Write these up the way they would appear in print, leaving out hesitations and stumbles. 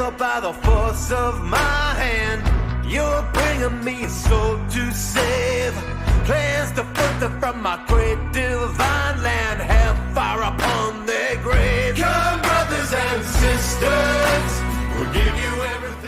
thought by the force of my hand, you're bringing me a soul to save. Plans to put them from my great divine land, hellfire upon their grave. Come, brothers and sisters, we'll give you everything.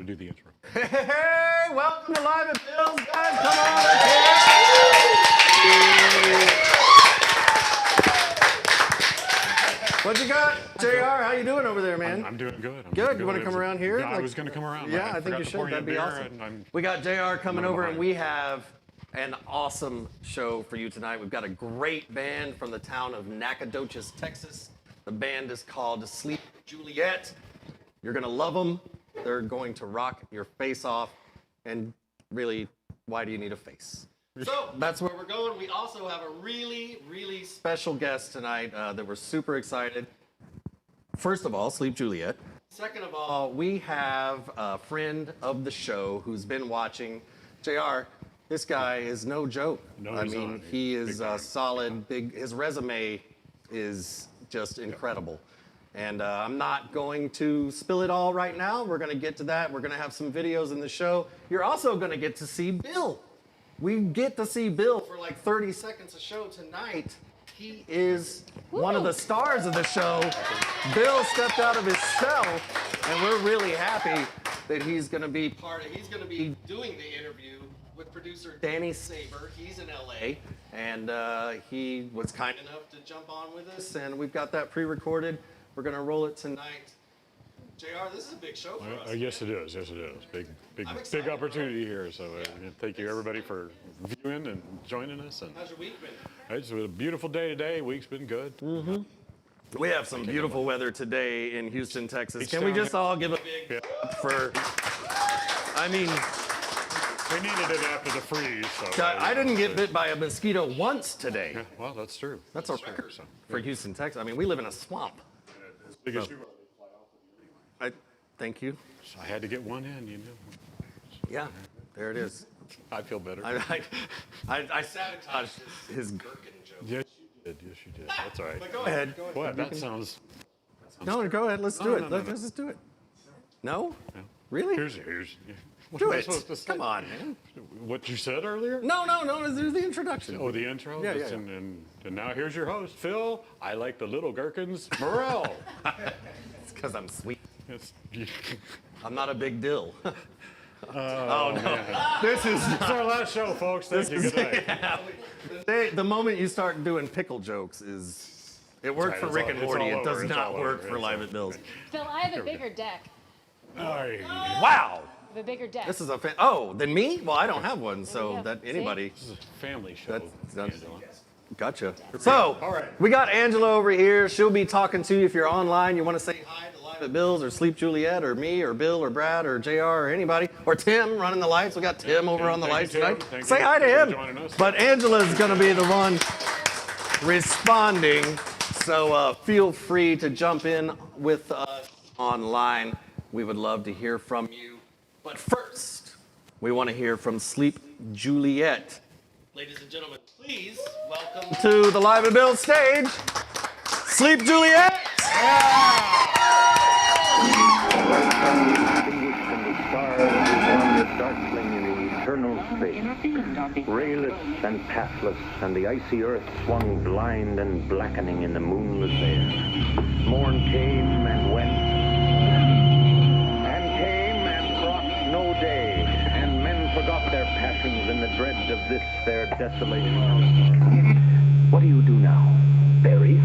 Do the intro. Hey, welcome to Live at Bill's, guys. Come on. What you got, JR? How you doing over there, man? I'm doing good. Good. You want to come around here? Yeah, I was going to come around. Yeah, I think you should. That'd be awesome. We got JR coming over, and we have an awesome show for you tonight. We've got a great band from the town of Nacogdoches, Texas. The band is called Sleep Juliet. You're going to love them. They're going to rock your face off. And really, why do you need a face? So that's where we're going. We also have a really, really special guest tonight that we're super excited. First of all, Sleep Juliet. Second of all, we have a friend of the show who's been watching. JR, this guy is no joke. No, I he's mean, not. he is solid, big. His resume is just incredible. And I'm not going to spill it all right now. We're going to get to that. We're going to have some videos in the show. You're also going to get to see Bill. We get to see Bill for like 30 seconds a show tonight. He is one of the stars of the show. Bill stepped out of his shell, and we're really happy that he's going to be doing the interview with producer Danny Saber. He's in LA, and he was kind enough to jump on with us, and we've got that pre-recorded. We're going to roll it tonight. JR, this is a big show for us. Yes, it is. Yes, it is. Big opportunity here. So thank you, everybody, for viewing and joining us. And how's your week been? It's a beautiful day today. Week's been good. Mm-hmm. We have some beautiful weather today in Houston, Texas. Can we just all give a big for, I mean, we needed it after the freeze. So I didn't get bit by a mosquito once today. Yeah, well, that's true. That's a record for Houston, Texas. I mean, we live in a swamp. Big issue. Thank you. I had to get one in, you know. Yeah, there it is. I feel better. I sabotaged his gherkin joke. Yes, you did. Yes, you did. That's all right. But go ahead. What? That sounds. No, go ahead. Let's do it. Let's just do it. No? Really? Here's. What Do am I it. supposed to say? Come on, man. What you said earlier? No. There's the introduction. Oh, the intro? Yeah. And now here's your host, Phil. I like the little gherkins, Morel. It's because I'm sweet. It's, I'm not a big dill. oh, no. Man. This is It's our last show, folks. Thank you. Good night. The moment you start doing pickle jokes is... It worked for Rick and Morty. It does not work for Live at Bill's. Phil, I have a bigger deck. Wow. I have a bigger deck. This is a than me? Well, I don't have one, so that anybody. This is a family show. That's gotcha. So, all right. We got Angela over here. She'll be talking to you if you're online. You want to say hi to Live at Bill's or Sleep Juliet or me or Bill or Brad or JR or anybody. Or Tim running the lights. We got Tim over on the lights tonight. Say hi to him. But Angela's going to be the one responding. So feel free to jump in with us online. We would love to hear from you. But first, we want to hear from Sleep Juliet. Ladies and gentlemen, please welcome to the Live at Bill stage, Sleep Juliet! Darkling in eternal space, rayless and pathless, and the icy earth swung blind and blackening in the moonless air. Morn came and went, and brought no day, and men forgot their passions in the dread of this their desolation. What do you do now? Bury?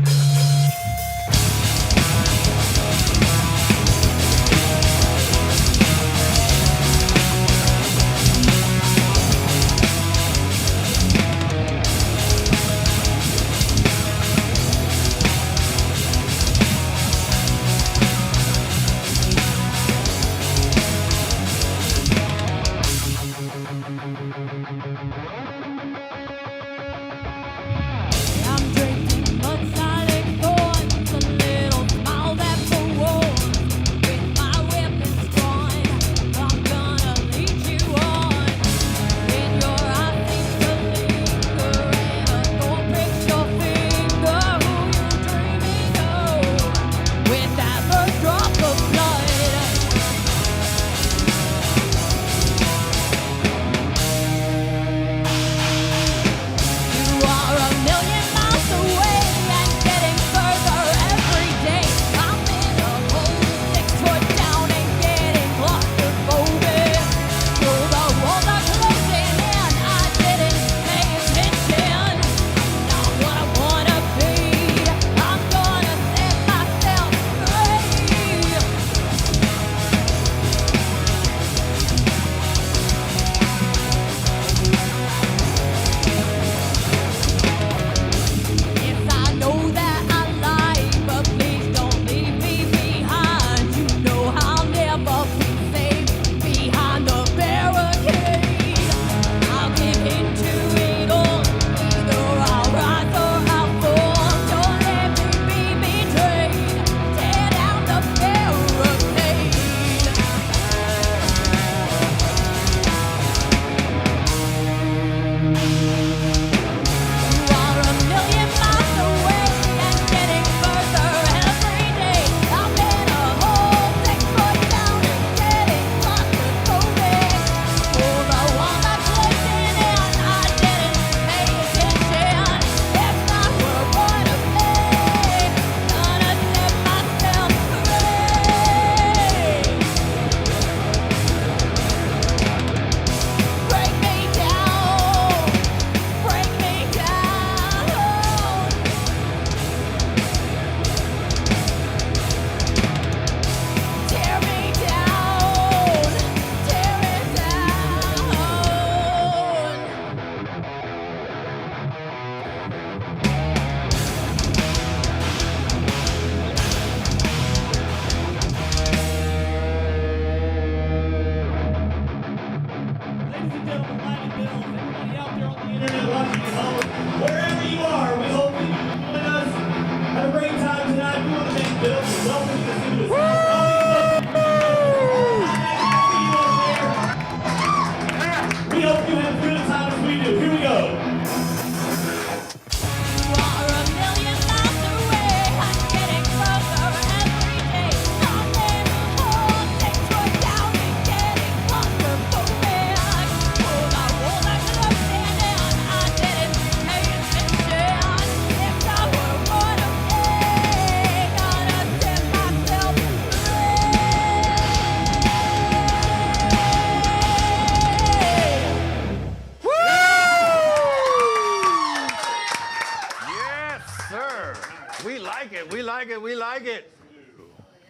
I get.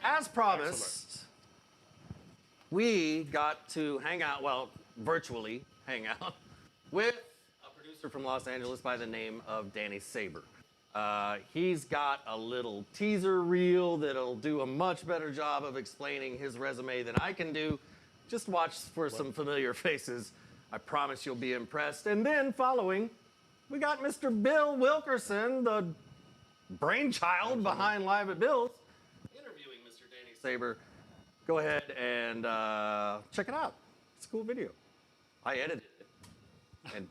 As promised, we got to hang out, well, virtually hang out, with a producer from Los Angeles by the name of Danny Saber. He's got a little teaser reel that'll do a much better job of explaining his resume than I can do. Just watch for some familiar faces. I promise you'll be impressed. And then following, we got Mr. Bill Wilkerson, the brainchild behind Live at Bill's, interviewing Mr. Danny Saber. Go ahead and check it out. It's a cool video. I edited it. And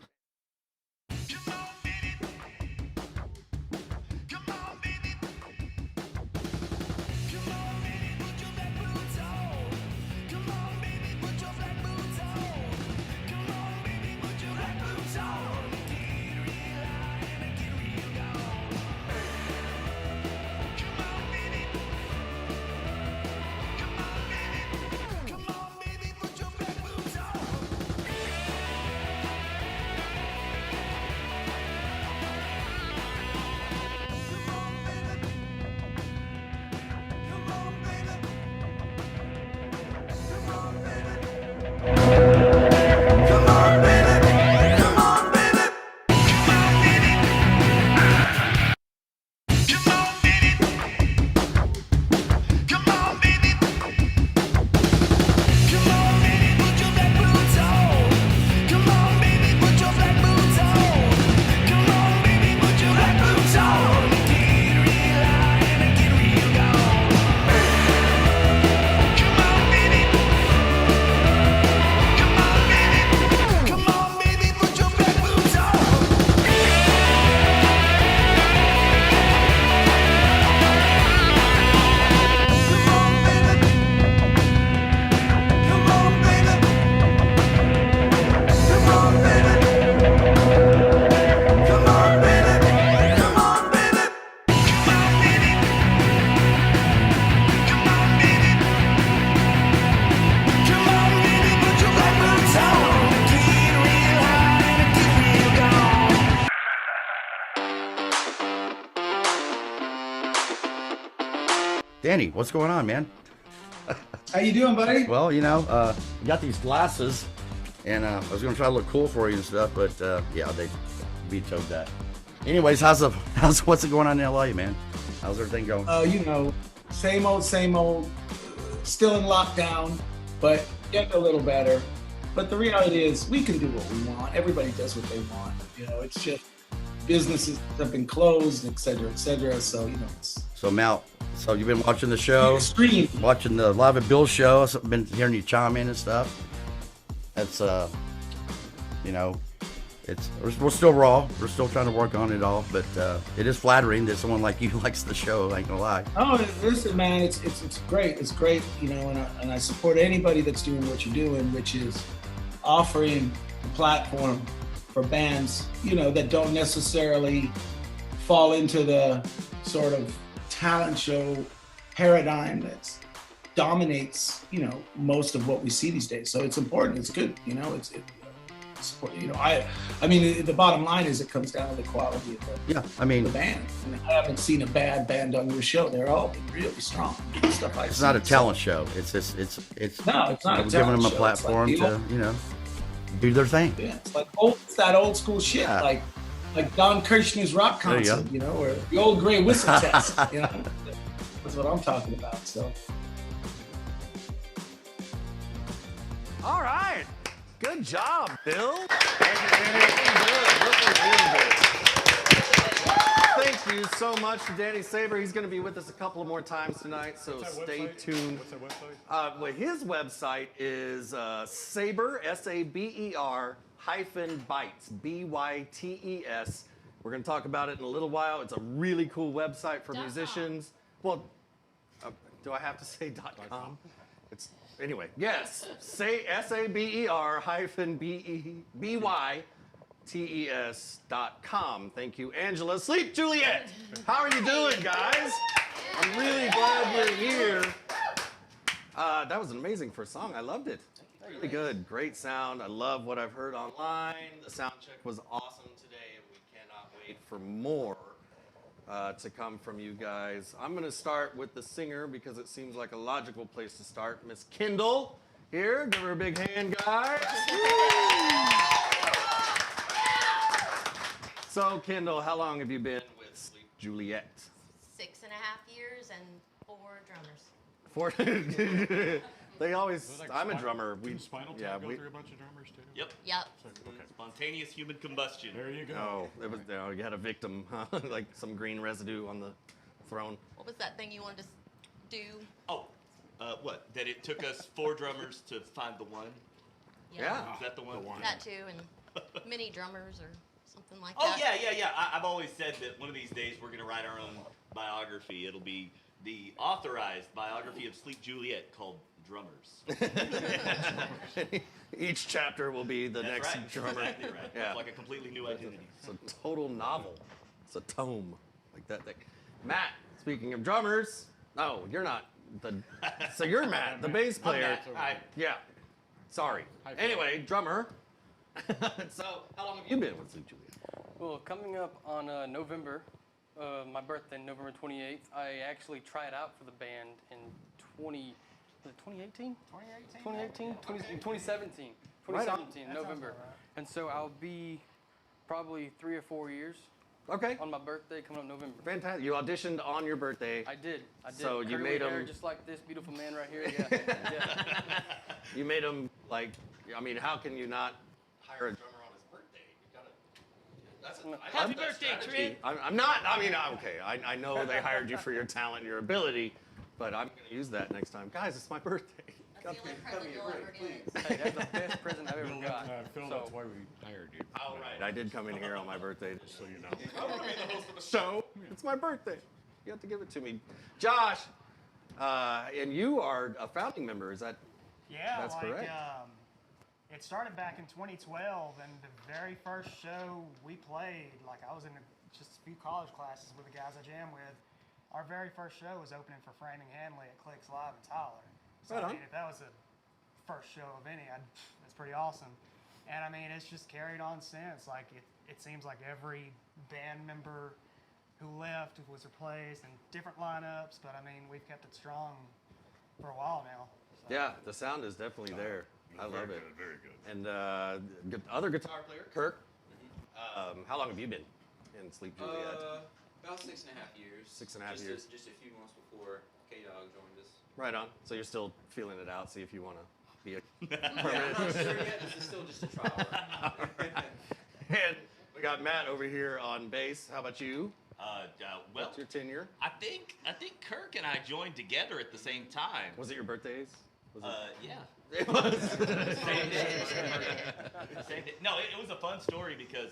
Danny, what's going on, man? How you doing, buddy? Well, you got these glasses, and I was gonna try to look cool for you and stuff, but yeah, they vetoed that. Anyways, what's going on in LA, man? How's everything going? Same old, still in lockdown, but getting a little better. But the reality is we can do what we want. Everybody does what they want. It's just businesses have been closed, et cetera, et cetera. So, it's So Mal, you've been watching the show, extreme. watching the Live at Bill show. I've been hearing you chime in and stuff. That's we're still raw. We're still trying to work on it all, but it is flattering that someone like you likes the show. I ain't gonna lie. Oh, listen, man, it's great. It's great, and I support anybody that's doing what you're doing, which is offering a platform for bands, that don't necessarily fall into the sort of talent show paradigm that dominates, most of what we see these days. So it's important. It's good. I mean, the bottom line is it comes down to the quality of the band. I haven't seen a bad band on your show. They're all been really strong. Stuff It's not a talent show. It's no, it's not. We're giving them a platform to do their thing. Yeah, it's that old school shit, like Don Kirshner's rock concert, or the old gray whistle test. That's what I'm talking about. So, all right. Good job, Bill. Thank you so much to Danny Saber. He's going to be with us a couple of more times tonight, so stay tuned. What's that website? Well, his website is Saber, S-A-B-E-R -Bytes, B-Y-T-E-S. We're going to talk about it in a little while. It's a really cool website for musicians. Well, do I have to say .com? Anyway, yes, say SABER -BYTES.com. Thank you, Angela. Sleep Juliet, how are you doing, guys? I'm really glad you're here. That was an amazing first song. I loved it. Really good, great sound. I love what I've heard online. The sound check was awesome today, and we cannot wait for more. to come from you guys. I'm going to start with the singer because it seems like a logical place to start. Miss Kendall here. Give her a big hand, guys. So, Kendall, how long have you been with Sleep Juliet? 6.5 years and 4 drummers. 4. They always. Like I'm a drummer. Can Spinal Tap go through a bunch of drummers too? Yep. Yep. Okay. Spontaneous human combustion. There you go. Oh, it was. You had a victim, huh? Like some green residue on the throne. What was that thing you wanted to do? Oh, what? That it took us 4 drummers to find the one? Yeah. Is that the one? The one. That too, and mini drummers or something like Oh, that. yeah. I've always said that one of these days we're going to write our own biography. It'll be the authorized biography of Sleep Juliet called Drummers. Each chapter will be the That's next right. drummer. Exactly right. Yeah. It's like a completely new identity. It's a total novel. It's a tome, like that thing. Matt, speaking of drummers, no, you're not. So you're Matt, the bass player. Matt. Hi. Yeah. Sorry. Hi, Phil. Anyway, drummer. So, how long have you been with Sleep Juliet? Well, coming up on November, my birthday, November 28th, I actually tried out for the band in 2018? 2018? 2017. Right on. 2017, November. And so I'll be probably 3 or 4 years Okay. on my birthday coming up November. Fantastic. You auditioned on your birthday. I did. So you Curly made hair, 'em- just like this beautiful man right here. Yeah. You made him like. I mean, how can you not hire a drummer on his birthday? You gotta. That's a, I Happy love that birthday, strategy. Trent. I'm not. I mean, okay. I know they hired you for your talent, and your ability, but I'm gonna use that next time, guys. It's my birthday. That's the only present you'll ever get. Hey, that's the best present I've ever got. Phil, So- that's why we hired you. All right. I did come in here on my birthday. Just so you know. I want to be the host of the show. It's my birthday. You have to give it to me, Josh. And you are a founding member. Is that? Yeah, That's like, correct. It started back in 2012, and the very first show we played, like I was in just a few college classes with the guys I jam with. Our very first show was opening for Framing Hanley at Clicks Live in Tyler. So Right on. I mean, if that was the first show of any, that's pretty awesome. And I mean, it's just carried on since. Like it seems like every band member who left was replaced and different lineups. But I mean, we've kept it strong for a while now. So. Yeah, the sound is definitely there. I love Very it. good, very good. And other guitar player, Kirk. How long have you been in Sleep Juliet? About 6.5 years. 6.5 years. Just a few months before K-Dog joined us. Right on. So you're still feeling it out. See if you want to be a. Yeah, I'm not sure yet. This is still just a trial run. And we got Matt over here on bass. How about you? Well, What's your tenure? I think Kirk and I joined together at the same time. Was it your birthdays? Was it? Yeah. It was. Same day. Same day. No, it was a fun story because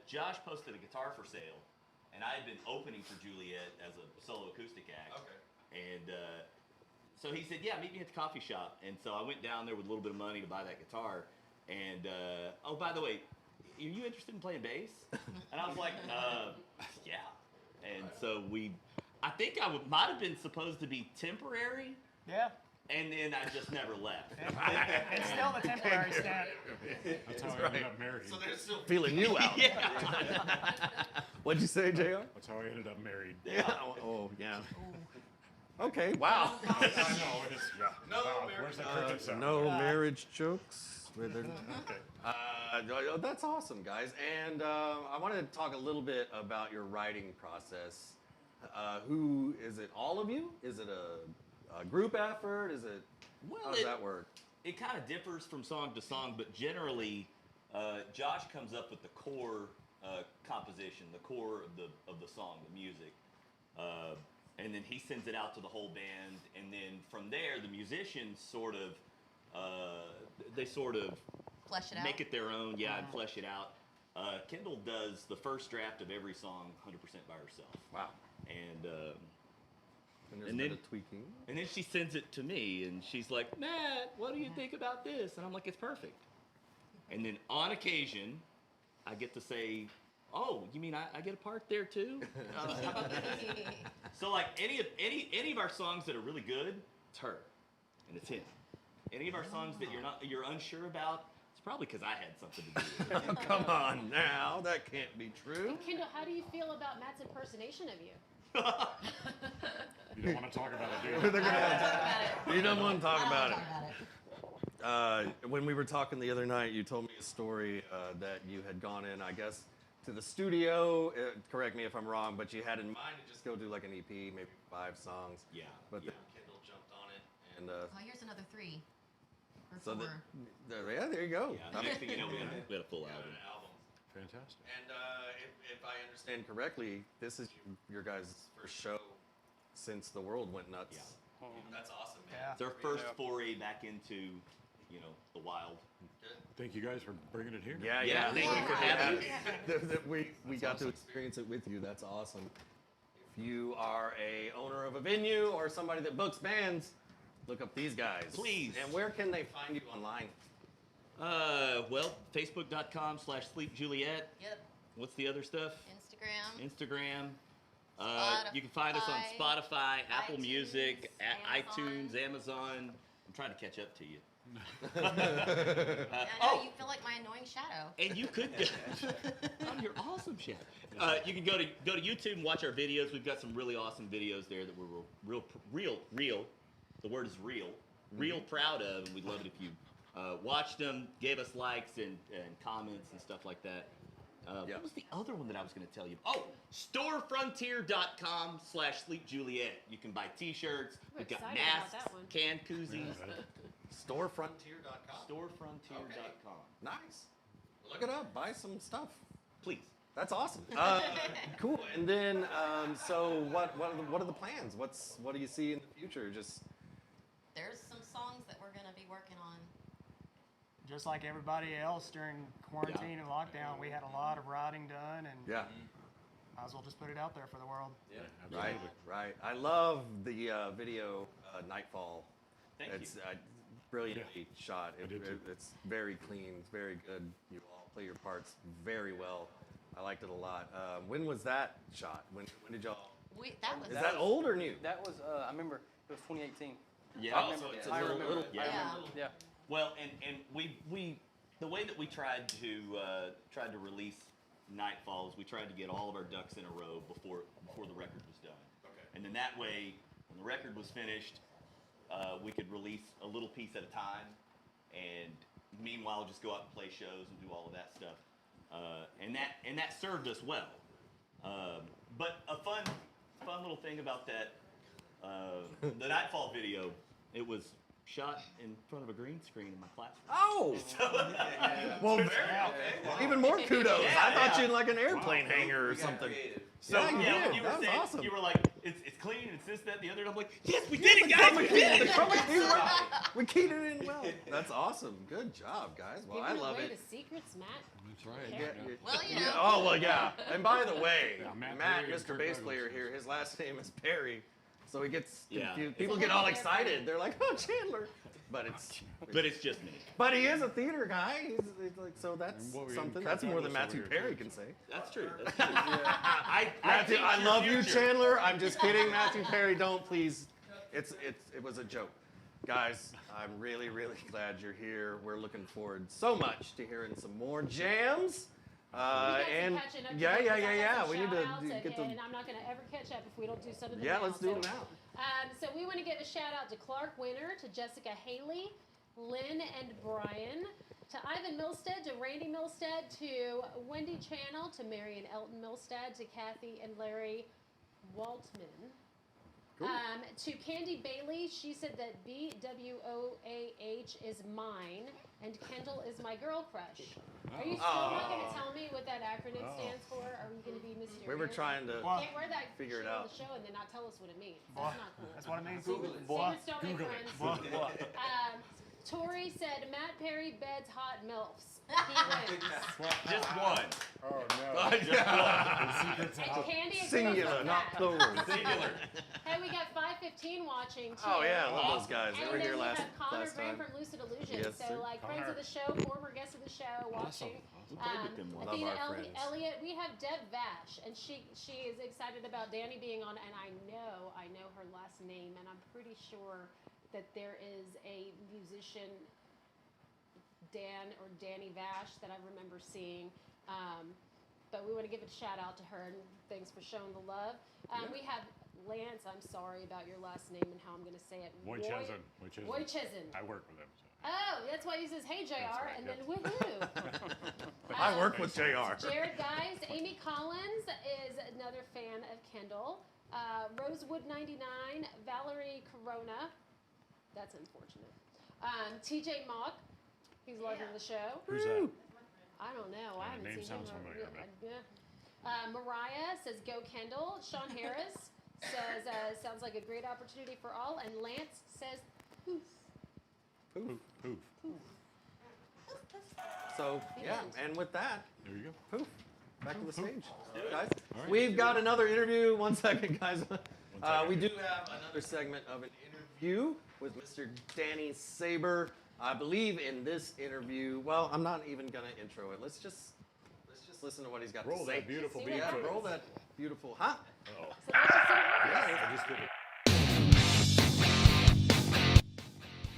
Josh posted a guitar for sale, and I had been opening for Juliet as a solo acoustic act. Okay. And so he said, "Yeah, meet me at the coffee shop." And so I went down there with a little bit of money to buy that guitar. And oh, by the way, are you interested in playing bass? And I was like, yeah. And so I think might have been supposed to be temporary. Yeah. And then I just never left. It's still the temporary stand. That's how I ended up married. So they're still feeling you out. What'd you say, JR? That's how I ended up married. Yeah. Oh, yeah. Okay. Wow. I know. It is, yeah. No Wow, marriage. where's the cricket sound? No marriage jokes. Okay. That's awesome, guys. And I wanted to talk a little bit about your writing process. Who is it? All of you? Is it a group effort? Is it? Well, how does that work? It kind of differs from song to song, but generally, Josh comes up with the core composition, the core of the song, the music, and then he sends it out to the whole band, and then from there, the musicians sort of Flesh it out. make it their own, and flesh it out. Kendall does the first draft of every song 100% by herself. Wow. And there's and a bit then- of tweaking. and then she sends it to me, and she's like, "Matt, what do you think about this?" And I'm like, "It's perfect." And then on occasion, I get to say, "Oh, you mean I get a part there too?" How about that? So like any of our songs that are really good, it's her, and it's him. Any of our songs that you're unsure about, it's probably because I had something to do with it. Come on now, that can't be true. And Kendall, how do you feel about Matt's impersonation of you? You don't want to talk about it, do you? They're gonna have- You don't want to talk I don't about wanna it. talk about it. When we were talking the other night, you told me a story that you had gone in, I guess, to the studio. Correct me if I'm wrong, but you had in mind to just go do like an EP, maybe 5 songs. Yeah. But yeah. then Kendall jumped on it, and Oh, here's another 3. Or so 4. there you go. Yeah, the next thing you know, we had a full album. Fantastic. And if I understand correctly, this is your guys' first show since the world went nuts. Yeah. That's awesome, man. Yeah. It's our first foray back into, the wild. Thank you guys for bringing it here. Yeah. Thank you for having me. That we got to experience it with you. That's awesome. If you are a owner of a venue or somebody that books bands, look up these guys. Please. And where can they find you online? Well, Facebook.com/Sleep Juliet. Yep. What's the other stuff? Instagram. Instagram. You can find us on Spotify, Apple iTunes, Music, Amazon. iTunes, Amazon. I'm trying to catch up to you. I know you feel like my annoying shadow. And you could go. Oh, you're awesome, Chad. You can go to YouTube and watch our videos. We've got some really awesome videos there that we're real. The word is real proud of, and we'd love it if you watched them, gave us likes and comments and stuff like that. What was the other one that I was going to tell you? Oh, storefrontier.com/Sleep Juliet. You can buy T-shirts. We've got excited about masks, that one. canned koozies. Storefrontier.com. Storefrontier.com. Nice. Look it up. Buy some stuff. Please. That's awesome. Cool. And then, so what are the plans? What do you see in the future? Just There's some songs that we're going to be working on. Just like everybody else during quarantine and lockdown, we had a lot of writing done, and yeah. might as well just put it out there for the world. Yeah, Right. I love the video Nightfall. Thank It's brilliantly shot. It's very clean. It's very good. You all play your parts very well. I liked it a lot. When was that shot? When did y'all? Is that old or new? That was, I remember, it was 2018. Yeah. I remember. It's I remember. Yeah. Well, and we the way that we tried to release Nightfalls, we tried to get all of our ducks in a row before the record was done. Okay. And then that way, when the record was finished, we could release a little piece at a time, and meanwhile just go out and play shows and do all of that stuff. And that served us well. But a fun little thing about that, the Nightfall video, it was shot in front of a green screen in my classroom. Oh! Well, even more kudos. I thought you in like an airplane hangar or something. So Yeah, you when did. you were That was saying, awesome. you were like, it's clean, it's this, that, and the other, and I'm like, yes, we did it, guys, we did it! We keyed it in well. That's awesome. Good job, guys. Well, I Giving love away it. the secrets, Matt. That's right. Okay. Well, you know. Oh, well, yeah. And by the way, Yeah, Matt, Perry and Mr. Kurt Bass Douglas. Player here, his last name is Perry. So he gets Yeah. confused. People It's get a all little excited. They're like, oh, Chandler. But But it's just me. But he is a theater guy. He's like, so that's And what we- something. Kurt That's more Douglas than over Matthew here, Perry too. can say. That's true. That's true. I Matthew, teach I your love you, future. Chandler. I'm just kidding, Matthew Perry. Don't please. It was a joke, guys. I'm really glad you're here. We're looking forward so much to hearing some more jams. We got some And catching up to yeah, do, 'cause I yeah. got some We need to shout-outs get and the. I'm not going to ever catch up if we don't do some of them Yeah, now. let's do them now. So we want to give a shout out to Clark Winter, to Jessica Haley, Lynn and Brian, to Ivan Milstead, to Randy Milstead, to Wendy Channel, to Marion Elton Milstead, to Kathy and Larry Waltman. To Candy Bailey, she said that BWOAH is mine and Kendall is my girl crush. Are you still not going to tell me what that acronym stands for? Are we going to be mysterious? We were trying to Well, Can't wear that figure it shit on out. the show and then not tell us what it means. Boy, That's not cool. that's what it means. Secrets don't make friends. Boy. Tori said Matt Perry beds hot MILFs. He wins. Just one. Oh, no. And Candy agrees Singular, with not that. plural. Singular. Hey, we got 515 watching too. Oh yeah, I love those guys. They And were then here we last have Connor Graham time. from Lucid Illusion. Yes, so sir. like friends of the show, former guest of the show, watching. We played with them once. Love Athena our friends. Elliott. We have Deb Vash, and she is excited about Danny being on. And I know her last name, and I'm pretty sure that there is a musician Danny Vash that I remember seeing. But we want to give a shout out to her and thanks for showing the love. We have Lance. I'm sorry about your last name and how I'm going to say it. Wojcizn. I work with him. So. Oh, that's why he says, "Hey JR," right, and yep. then woohoo. I work with JR. Jared Guys, Amy Collins is another fan of Kendall. Rosewood99, Valerie Corona. That's unfortunate. TJ Mock, he's loving the show. Who's that? I don't know. I haven't name seen sounds him. familiar, Mariah says, "Go Kendall." Sean Harris says, "Sounds like a great opportunity for all." And Lance says, "Poof." Poof. Poof. So, yeah, and with that, There you go. poof, back to the stage. Guys, All right. we've got another interview. One second, guys. We do have another segment of an interview with Mr. Danny Saber. I believe in this interview, well, I'm not even going to intro it. Let's just listen to what he's got Roll to say. that beautiful beat. Yeah, roll that beautiful, huh? Uh-oh. So let's just see what happens. I just did it.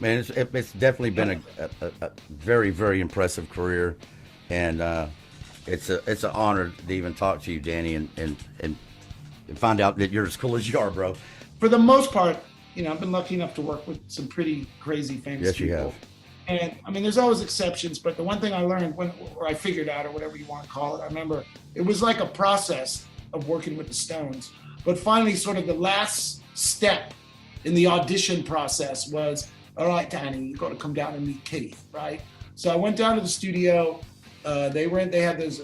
Man, it's definitely been a very, very impressive career, and it's an honor to even talk to you, Danny, and find out that you're as cool as you are, bro. For the most part, I've been lucky enough to work with some pretty crazy famous Yes, people. you have. And I mean, there's always exceptions, but the one thing I learned or I figured out, or whatever you want to call it, I remember it was like a process of working with the Stones. But finally, sort of the last step in the audition process was, all right, Danny, you got to come down and meet Keith, right? So I went down to the studio. They had those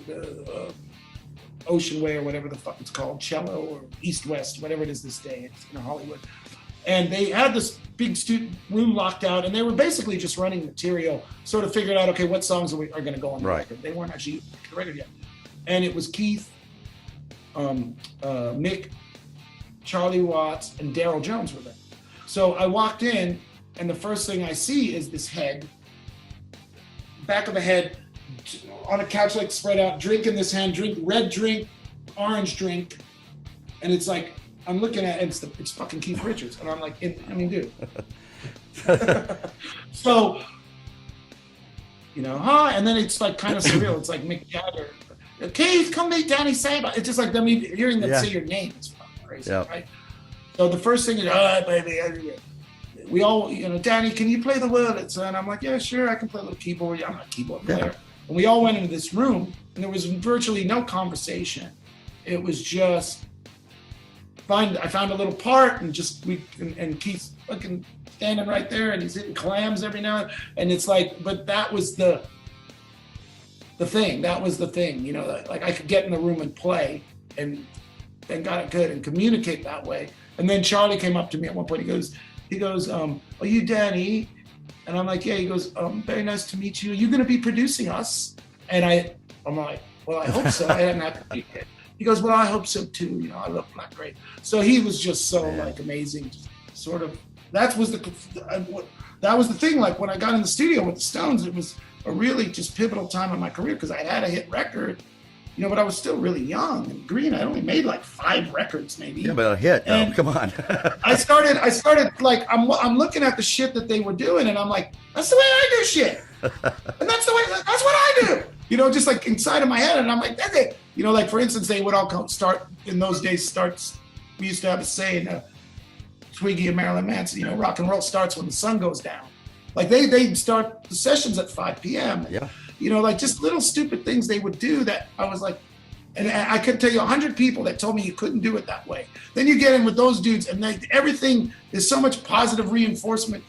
Ocean Way or whatever the fuck it's called, Cello or East West, whatever it is this day. It's in Hollywood. And they had this big room locked out, and they were basically just running material, sort of figured out, okay, what songs are going to go on the record. They weren't actually the record yet. And it was Keith, Mick, Charlie Watts, and Daryl Jones were there. So I walked in, and the first thing I see is this head, back of the head, on a couch like spread out, drink in this hand, red drink, orange drink, and it's like, I'm looking at it, it's fucking Keith Richards, and I'm like, dude. So, and then it's like kind of surreal. It's like Mick Jagger, Keith, come meet Danny Saber. It's just like hearing them say your name is fucking crazy, right? So the first thing is, all right, baby, we all, Danny, can you play the Wurlitzer? And I'm like, yeah, sure, I can play a little keyboard. I'm not a keyboard player. And we all went into this room, and there was virtually no conversation. It was just, I found a little part, and and Keith's fucking standing right there, and he's hitting clams every now and it's like, but that was the thing. That was the thing, like I could get in the room and play, and thank God I could, and communicate that way. And then Charlie came up to me at one point. He goes, are you Danny? And I'm like, yeah. He goes, very nice to meet you. Are you going to be producing us? And I'm like, well, I hope so. I hadn't had to be it. He goes, well, I hope so too. I look like great. So he was just so amazing. Sort of, that was the thing. Like when I got in the studio with the Stones, it was a really just pivotal time in my career because I had a hit record, but I was still really young and green. I only made like 5 records maybe. Yeah, but a hit. Oh, come on. I started like, I'm looking at the shit that they were doing, and I'm like, that's the way I do shit. And that's what I do. Just like inside of my head, and I'm like, that's it. Like for instance, they would all start in those days. We used to have a saying, Twiggy and Marilyn Manson. Rock and roll starts when the sun goes down. Like they'd start the sessions at 5 p.m. Yeah. Like just little stupid things they would do that I was like, and I could tell you 100 people that told me you couldn't do it that way. Then you get in with those dudes, and everything is so much positive reinforcement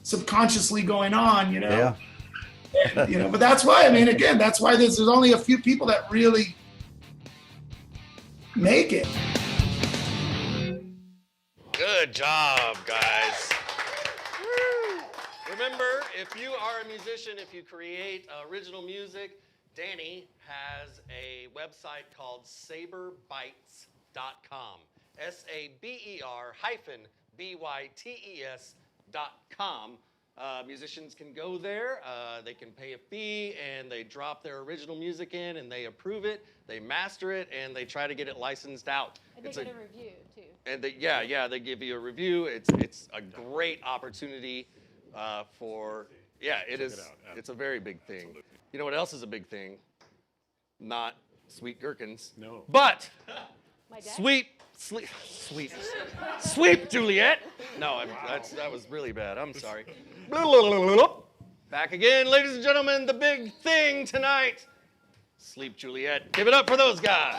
subconsciously going on. Yeah. And, but that's why, again, that's why there's only a few people that really make it. Good job, guys. Woo. Remember, if you are a musician, if you create original music, Danny has a website called saberbytes.com. SABER-BYTES.com. Musicians can go there, they can pay a fee, and they drop their original music in, and they approve it, they master it, and they try to get it licensed out. And they get a review, too. And they give you a review. It's a great opportunity for Yeah, it Check is. it out. It's a very big thing. You know what else is a big thing? Not sweet gherkins. No. But My dad? Sleep Juliet. No, that was really bad. I'm sorry. Back again, ladies and gentlemen, the big thing tonight. Sleep Juliet. Give it up for those guys.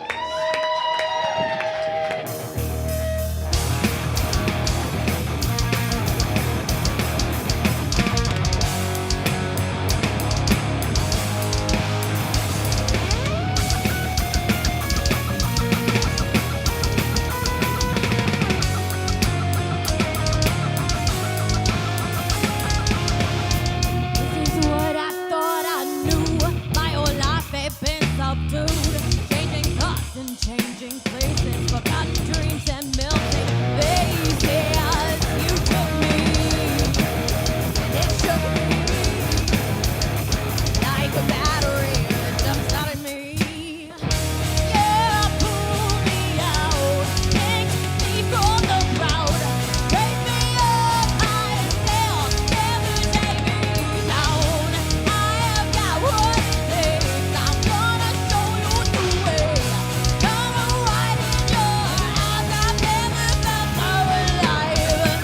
This is what I thought I knew. My whole life had been subdued. Changing thoughts and changing places. Forgotten dreams and melting faces. You took me, and it shook me like a battery that jump-started me. Yeah, pull me out, take me from the crowd, take me up high and down, never take me down. I have got what it takes. I'm gonna show you the way. Gonna write in your eyes. I've never felt so alive.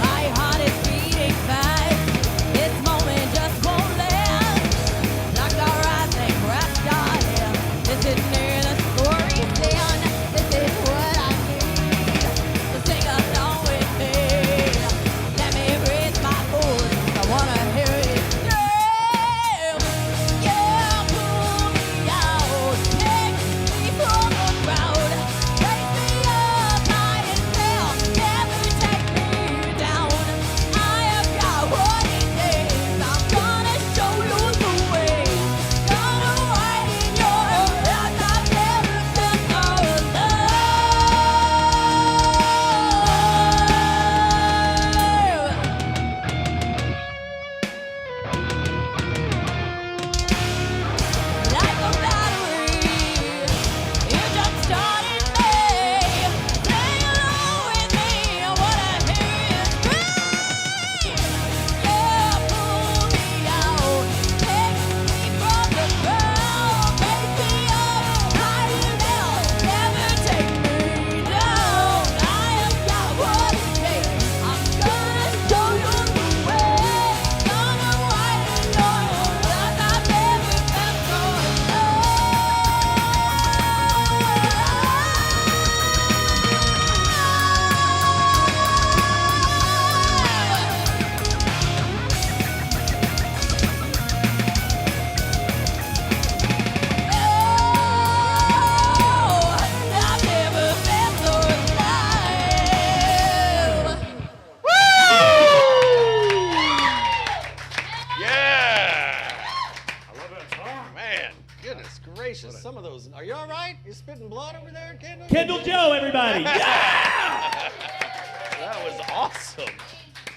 My heart is beating fast. This moment just won't last. Locked our eyes and grasped our hands. This is near the story's end. This is what I need. So sing along with me. Let me raise my voice. I wanna hear it scream. Yeah, pull me out. Take me from the crowd. Raise me up high and down. Never take me down. I have got what it takes. I'm gonna show you the way. Gonna write in your eyes. I've never felt so alive. Like a battery, you jump-started me. Sing along with me. I wanna hear you scream. Yeah, pull me out, take me from the ground, raise me up high and down, never take me down. I have got what it takes. I'm gonna show you the way. Gonna write in your eyes. I've never felt so I've never felt so alive. Yeah. I love that song. Man, goodness gracious. Some of those. Are you all right? You spitting blood over there, Kendall? Kendall Joe, everybody. That was awesome.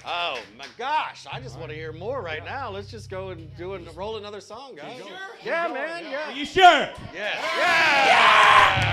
Oh my gosh, I just want to hear more right now. Let's just go and roll another song, guys. Yeah, man. Yeah. Are you sure? Yes. Yeah.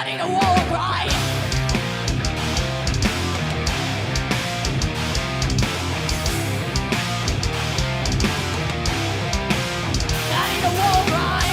I need a war cry. I need a war cry.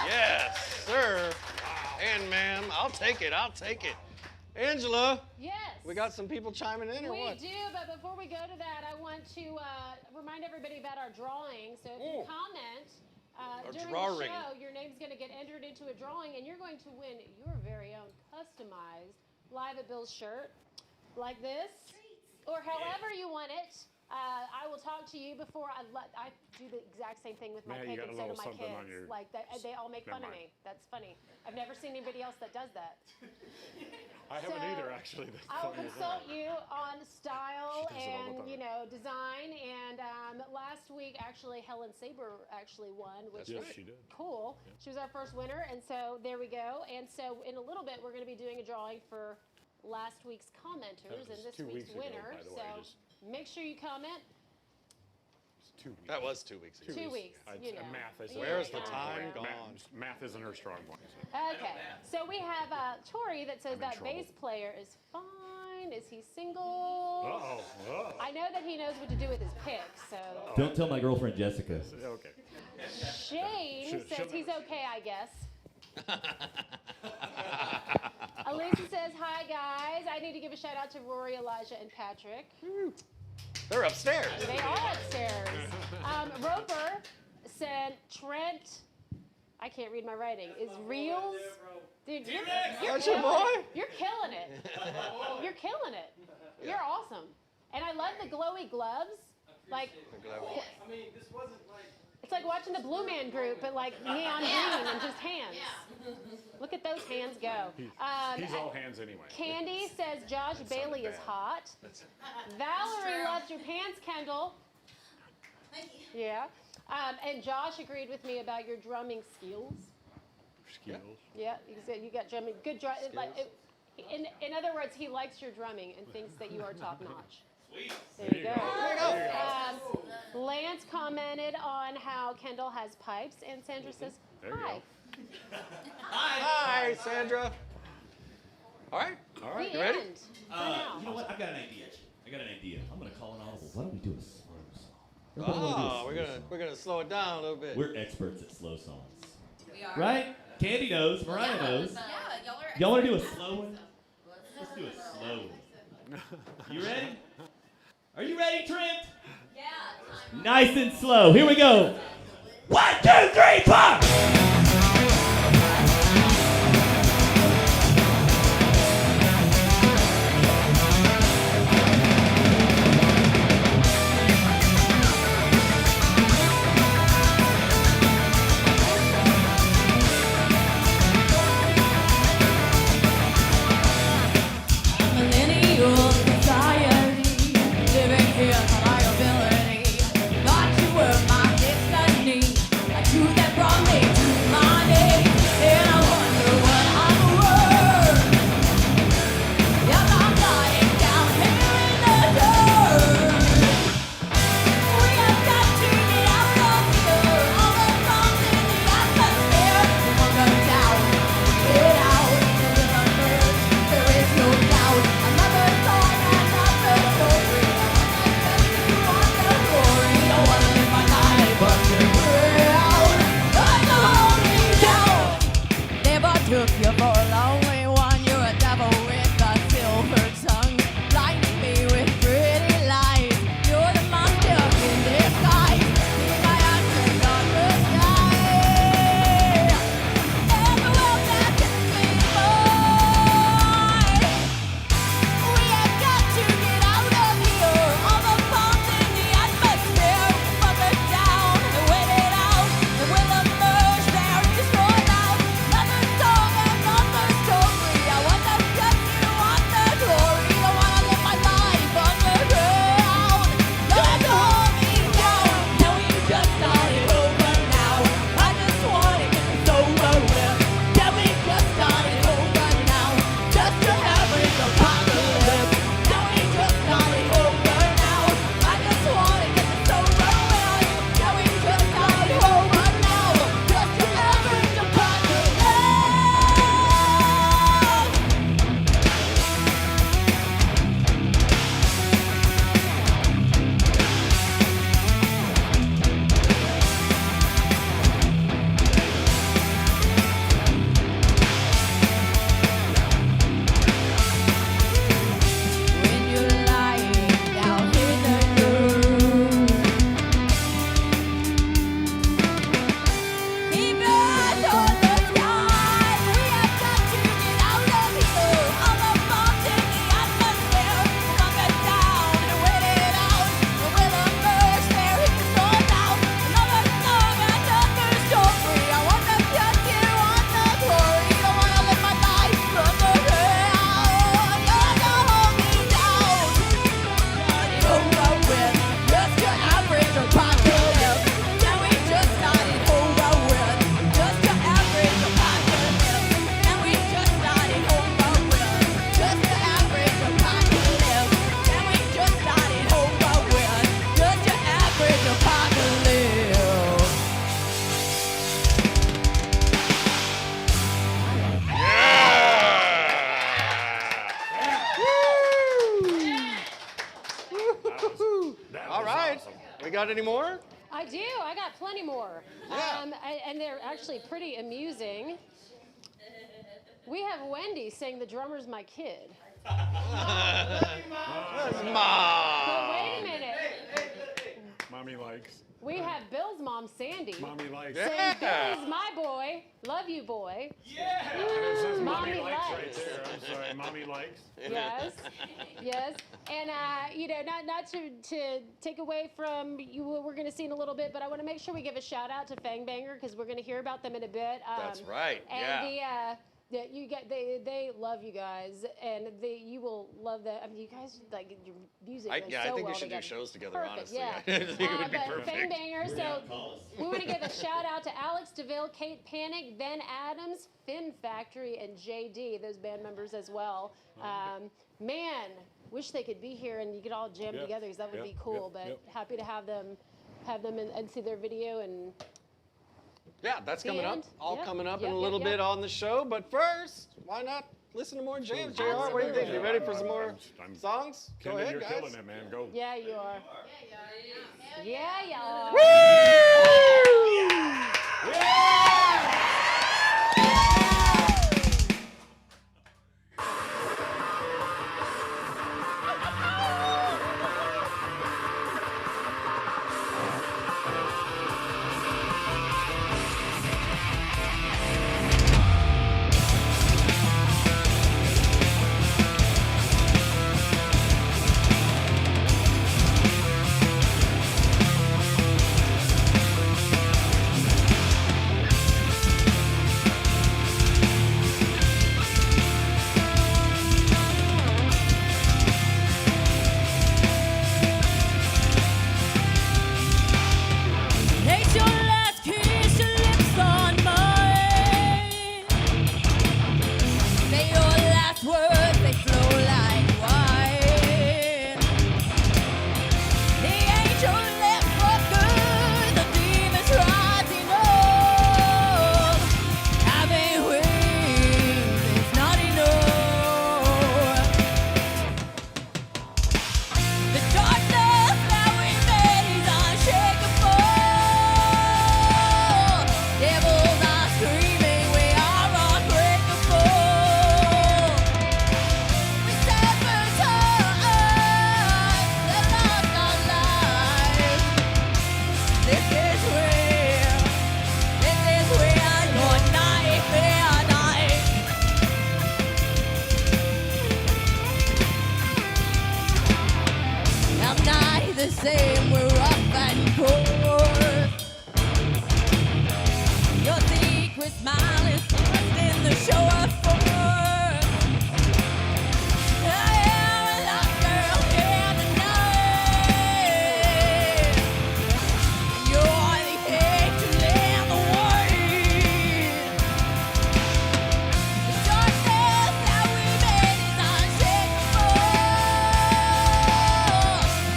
Yes, sir. And ma'am, I'll take it. I'll take it. Angela. Yes. We got some people chiming in or We what? do, but before we go to that, I want to remind everybody about our drawing. So if you comment during drawing. the show, your name's going to get entered into a drawing, and you're going to win your very own customized Live at Bill's shirt, like this, or however you want it. I will talk to you before I do the exact same thing with my Man, you pick got a instead of little my something on kids. your- Like that, they all make Never fun of mind. me. That's funny. I've never seen anybody else that does that. I haven't So, either, actually. That's I'll funny as consult hell. you on style She does it all the and time. design. And last week, actually, Helen Saber actually won, which Yes, was she did. cool. She was our first winner, and so there we go. And so in a little bit, we're going to be doing a drawing for last week's commenters That was and this 2 week's weeks ago, winner. by the way, So just- make sure you comment. It's 2 weeks. That was 2 weeks ago. 2 weeks. You know. Math is Where's the Yeah. time Math- gone? Math isn't her strong point. Okay, so we have Tori that says I'm in that trouble. bass player is fine. Is he single? Uh-oh. I know that he knows what to do with his pick, so. Don't tell my girlfriend Jessica. Okay. Shane Should- says should- he's okay, I guess. Elisa says, hi guys. I need to give a shout out to Rory, Elijah, and Patrick. They're upstairs. They are upstairs. Roper said Trent, I can't read my writing, is reels. Dude, you're That's your killing boy? it. You're killing it. You're killing it. You're awesome. And I love the glowy gloves. Like, I mean, this wasn't like. it's like watching the Blue Man Group, but like neon green and just hands. Look at those hands go. He's all hands anyway. Candy says Josh Bailey is hot. Valerie loves your pants, Kendall. Thank you. Yeah. And Josh agreed with me about your drumming skills. Skills. Yeah, he said you got drumming, good drum. In other words, he likes your drumming and thinks that you are top notch. There you go. Lance commented on how Kendall has pipes, and Sandra says, There you hi. Hi, Sandra. All right. All right. The You ready? end. For now. You know what? I've got an idea. I'm gonna call an audible. Why don't we do a slow song? Oh, we're gonna slow it down a little bit. We're experts at slow songs. We are. Right? Candy knows. Mariah knows. Yeah, y'all are. Y'all want to do a slow one? Let's do a slow one. You ready? Are you ready, Trent? Yeah. Nice and slow. Here we go. 1, 2, 3, 4. Millennial society, living here for liability. Thought you were my destiny, a truth that brought me to got any more? I do. I got plenty more. Yeah. And they're actually pretty amusing. We have Wendy saying the drummer's my kid. Mom. But wait a minute. Mommy likes. We have Bill's mom, Sandy. Mommy likes. Saying Bill is my boy. Love you, boy. Yeah. It says Mommy likes likes. right there. I'm sorry. Mommy likes. Yes, yes, and you know, not to take away from you, what we're going to see in a little bit, but I want to make sure we give a shout out to Fangbanger because we're going to hear about them in a bit. That's right. And they love you guys, and you will love that. I mean, you guys like your music. I goes think so we well should do together. shows together. Perfect, Honestly, yeah. I think it would be But perfect. Fangbanger. So we want to give a shout out to Alex DeVille, Kate Panic, Ben Adams, Finn Factory, and JD. Those band members as well. Man, wish they could be here and you could all jam together because that would be cool. But happy to have them and see their video and. Yeah, that's coming up. All coming up in a Yep, little yep. bit on the show. But first, why not listen to more jams? JR, what do you think? You ready for some more songs? Go Kendall, ahead, you're guys. killing it, man. Go. Yeah, you are. Yeah, you are. Place your last kiss, your lips on mine. Say your last words, they flow like wine. The angel left for good, the demons rising up. Having wings is not enough. The darkness that we made is unshakable. Devils are screaming, we are unbreakable. We sabotage the lost our lives. This is real. This is real. Your nightmare night. I'm not the same, we're up and forth. Your secret smile is lost in the show of force. I am a lost girl here tonight. You're the angel and the warning. The darkness that we made is unshakable.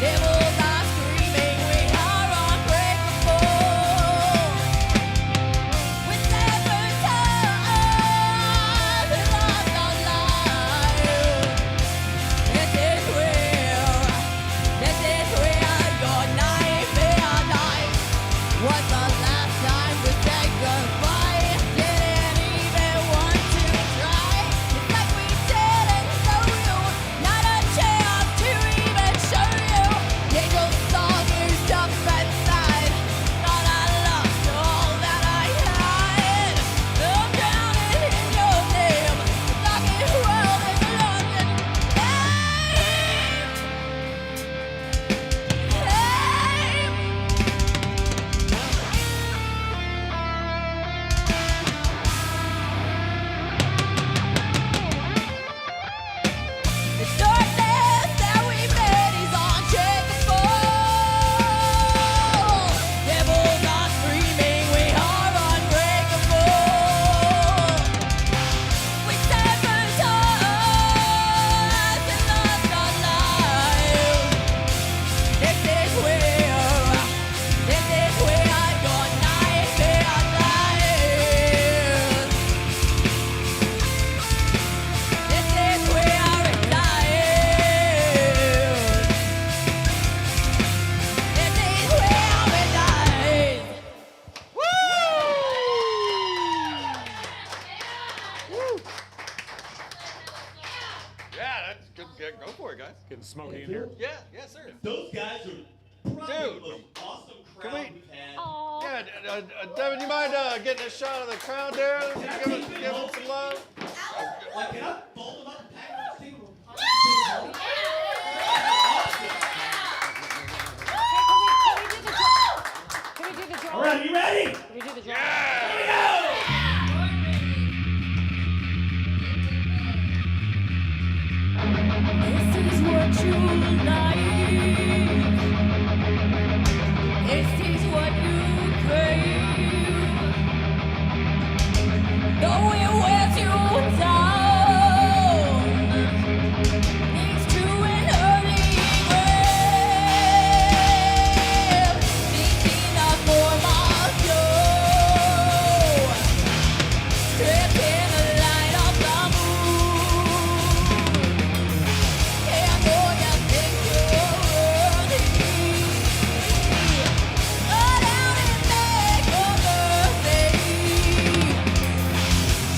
Devils are screaming. Yeah, that's good. Go for it, guys. Getting smoky in here. Yeah, yes, sir. Those guys are probably the most awesome Can crowd we? we've had. Yeah, Devin, you mind getting a shot of the crowd there? Give them some love. Like, can I fold them up and pack them on the table? Can we do the draw? All right, you ready? Can we do the draw? Here we go! This is what you like. This is what you crave. Though it wears you down, leads to an early grave. Seeking a form of joy, stripped in the light of the moon. And though you think you're worthy, go down and beg for mercy.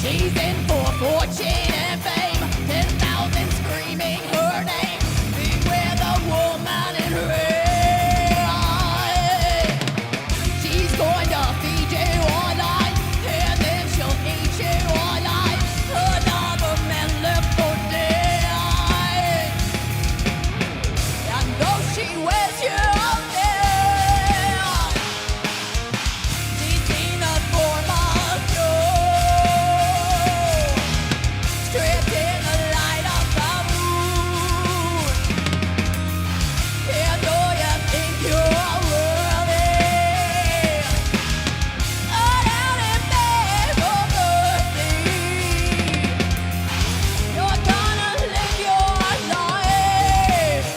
She's in for fortune and fame, 10,000 screaming her name. Beware the woman in red. She's going to feed you online, and then she'll eat you alive. Another man left for dead. And though she wears you out there, she's seen a form of joy, stripped in the light of the moon. And though you think you're worthy, go down and beg for mercy. You're gonna live your life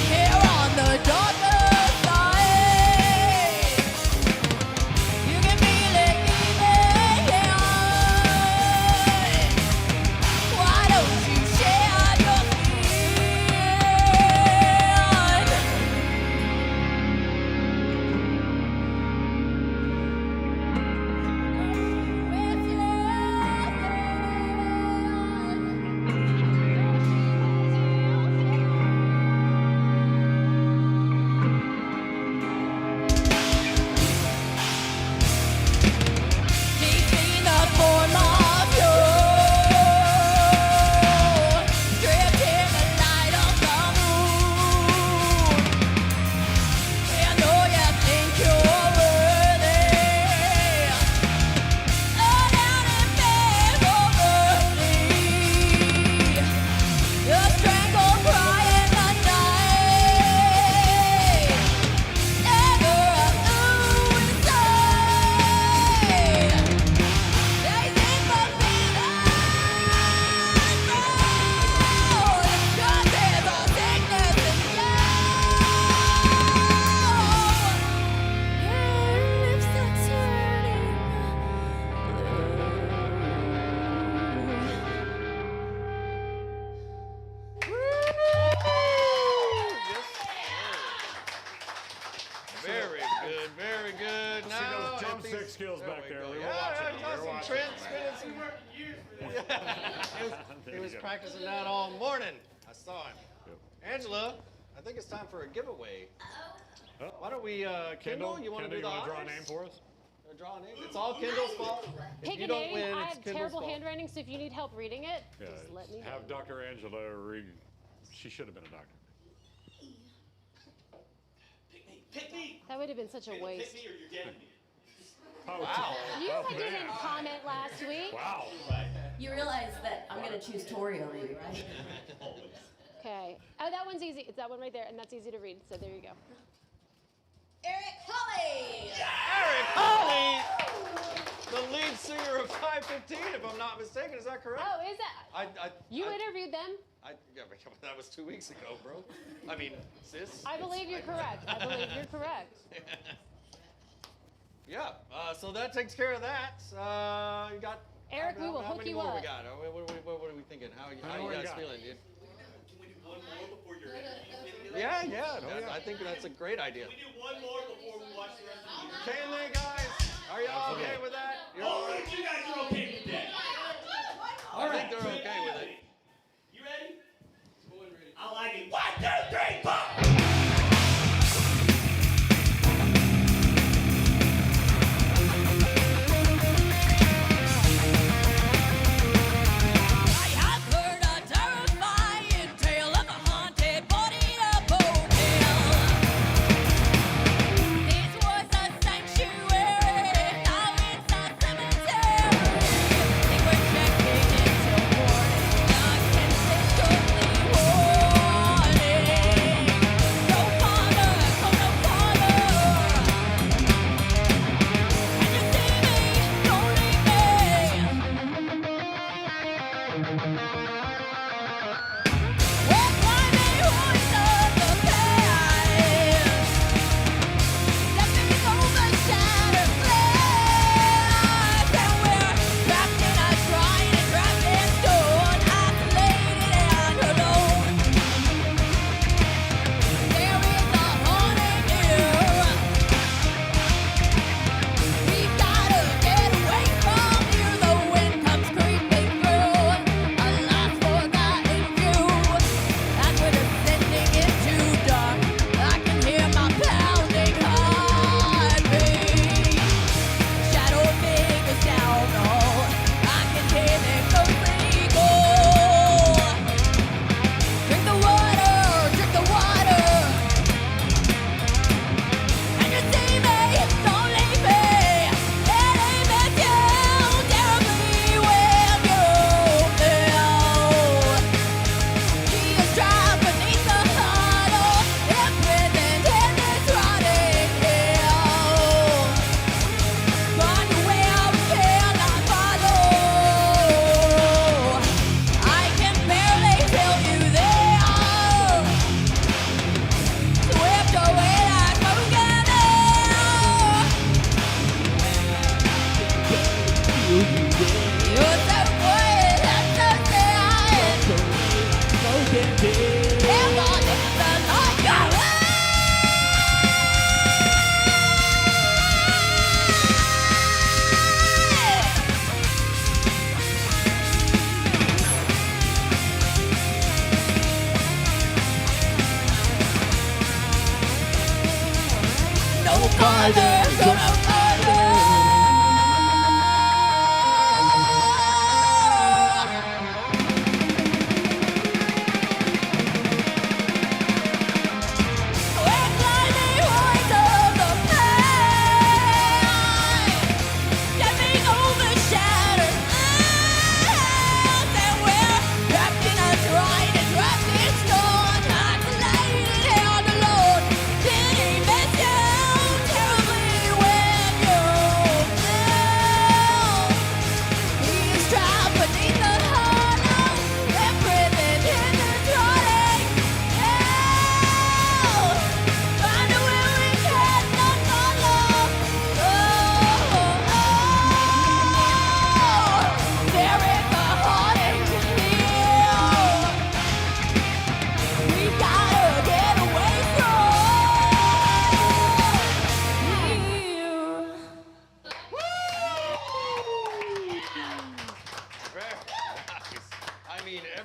here on the darker side. You can feel it even. Why don't you share your She's seen the form of you, stripped in the light of the moon. And though you think you're worthy, go down and beg for mercy. You strangle, cry in the night, never a ooh inside. They think for cause there's a sickness in you. Your lips are turning Very good, very good. See Now, those if drumstick these- skills back there. We were Yeah, watching them. We were Justin watching Trent them. spinning some. There He you was go. practicing that all morning. I saw him. Angela, I think it's time for a giveaway. Oh. Why don't we, Kendall, you want to do the you wanna honors? draw a name for us? Draw a name. It's all Kendall's fault. If Pick you a don't name. win, I it's have Kendall's terrible fault. handwriting, so if you need help reading it, Yeah, just let me know. have Dr. Angela read. She should have been a doctor. Pick me. That would have been such a Pick waste. me or you're getting me. Wow. You Oh, didn't man. comment last week. Wow. You realize that I'm going to choose Tori over you, right? Okay. Oh, that one's easy. It's that one right there, and that's easy to read. So there you go. Eric Holly! Eric Holly, the lead singer of 515, if I'm not mistaken. Is that correct? Oh, is that? You interviewed them. Yeah, but that was 2 weeks ago, bro. I mean, sis. I believe you're correct. I believe you're correct. Yeah, so that takes care of that. You got. Eric, we will how hook many you more up. we got? What are we thinking? How you guys feeling, dude? Can we do one more before you're in? Yeah. I think that's a great idea. Can we do one more before we watch the rest of the year? Can they, guys? Are y'all okay with that? All right, you guys are okay with that. I think they're okay with it.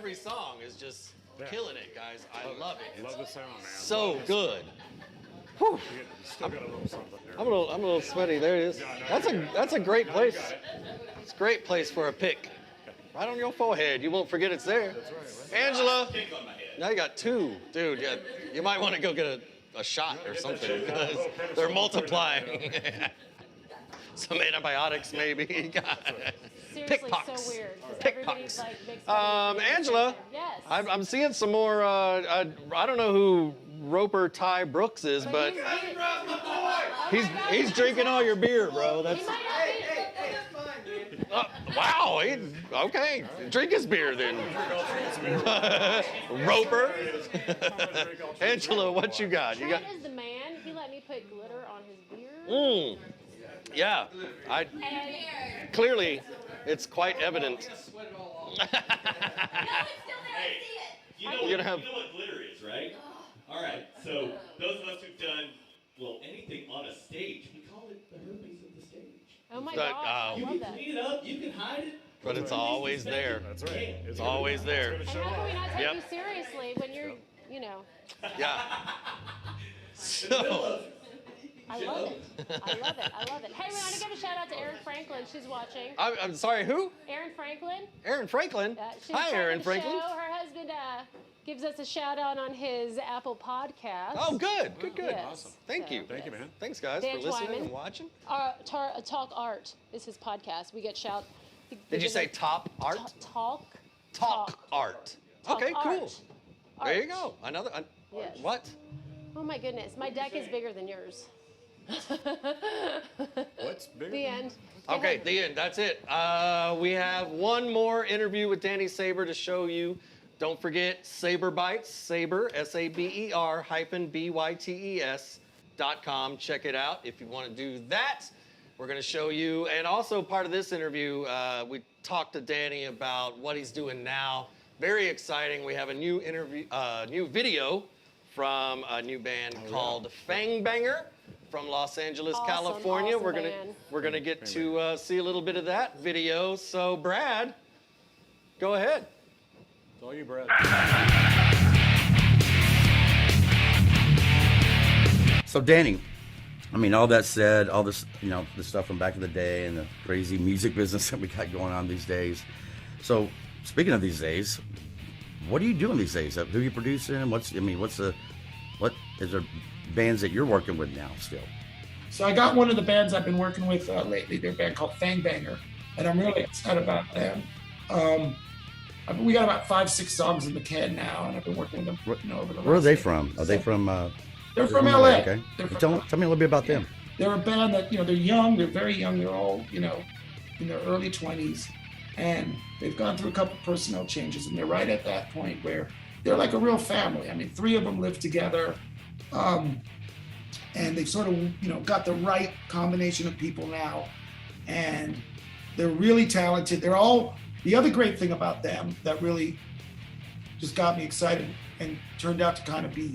every song is just killing it, guys. I love it. Love the sound, man. So good. Whew. Still got a little something there. I'm a little sweaty. There it is. That's a great place. It's a great place for a pick. Right on your forehead. You won't forget it's there. That's right. Angela. Now you got two. Dude, yeah, you might want to go get a shot or something because they're multiplying. Some antibiotics maybe. Seriously, Pickpox. so weird. 'Cause Pickpox. everybody's like makes fun of me. Angela. Yes. I'm seeing some more. I don't know who Roper Ty Brooks is, but he's drinking all your beer, bro. That's wow. Okay, drink his beer then. Roper. Angela, what you got? You got. Trent is the man. He let me put glitter on his beard. Yeah. Clearly, it's quite evident. You know what glitter is, right? All right. So those of us who've done anything on a stage, we call it the herpes of the stage. Oh my gosh, I You love can that. clean it up, you can hide it. But it's always there. That's right. It's always there. And how can we not take Yep. you seriously when you're, you know? Yeah. So. I love it. I love it. I love it. Hey, we want to give a shout out to Erin Franklin. She's watching. I'm sorry, who? Erin Franklin. Erin Franklin? She's Hi, part of Erin the Franklin. show. Her husband gives us a shout out on his Apple podcast. Oh, good. Yes. Awesome. Thank you. Thank you, man. Thanks, guys, Dan for listening Twyman. and watching. Talk Art is his podcast. We get shout. Did you say Top Art? Talk Art. Talk Okay, cool. Art. There you go. Another. Yes. What? Oh my goodness, my deck is bigger than yours. What's bigger? The end. Okay, the end. That's it. We have one more interview with Danny Saber to show you. Don't forget Saber Bites, Saber, S-A-B-E-R hyphen B-Y-T-E-S.com. Check it out if you want to do that. We're going to show you. And also part of this interview, we talked to Danny about what he's doing now. Very exciting. We have a new new video from a new band called Fangbanger from Los Angeles, Awesome, California. awesome We're gonna get to see a little bit of that video. So Brad, go ahead. It's all you, Brad. So Danny, I mean, all that said, all this, you know, the stuff from back in the day and the crazy music business that we got going on these days. So speaking of these days, what are you doing these days? Who are you producing? What is there bands that you're working with now still? So I got one of the bands I've been working with lately. They're a band called Fangbanger, and I'm really excited about them. We got about 5-6 songs in the can now, and I've been working with them. You know, over the Where are last they 8 from? months. Are they from? They're from LA. Okay. They're from Tell me a little bit about them. They're a band that, you know, they're young. They're very young. They're all, you know, in their early 20s, and they've gone through a couple personnel changes, and they're right at that point where they're like a real family. I mean, 3 of them live together. And they've sort of, you know, got the right combination of people now, and they're really talented. They're all, the other great thing about them that really just got me excited and turned out to kind of be,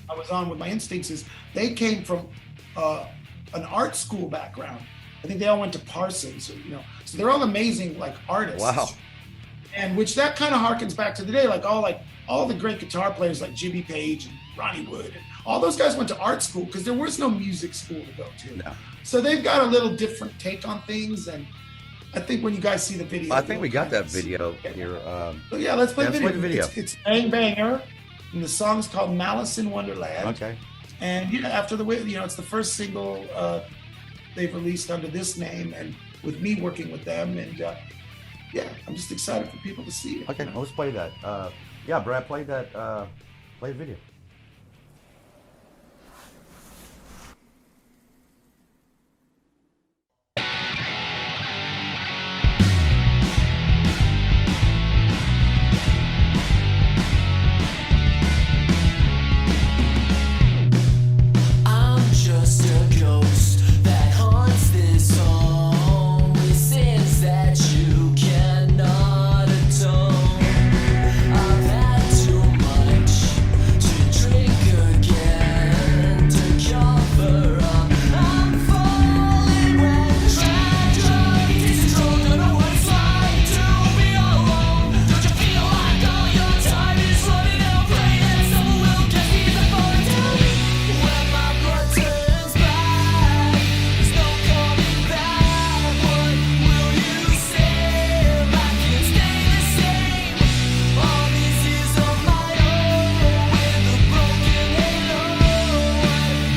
I was on with my instincts, is they came from an art school background. I think they all went to Parsons, you know, so they're all amazing, like, artists. Wow. And which that kind of harkens back to the day, like all the great guitar players like Jimmy Page and Ronnie Wood, and all those guys went to art school because there was no music school to go to. No. So they've got a little different take on things, and I think when you guys see the video, I think we got that video here. So yeah, let's play the video. Play the video. It's Bang Banger, and the song's called Malice in Wornderland. Okay. And you know, after the way, you know, it's the first single they've released under this name, and with me working with them, and yeah, I'm just excited for people to see it. Okay, well, let's play that. Yeah, Brad, play that. Play the video. I'm just a ghost that haunts this home with sins that you cannot atone. I've had too much to drink again to cover up. I'm falling when the tragedy takes control. Don't know what it's like to be alone. Don't you feel like all your time is running out? Pray that someone will get me the phone and tell me when my blood turns black. There's no coming back. What will you say? I can stay the same. All these years on my own with a broken halo. What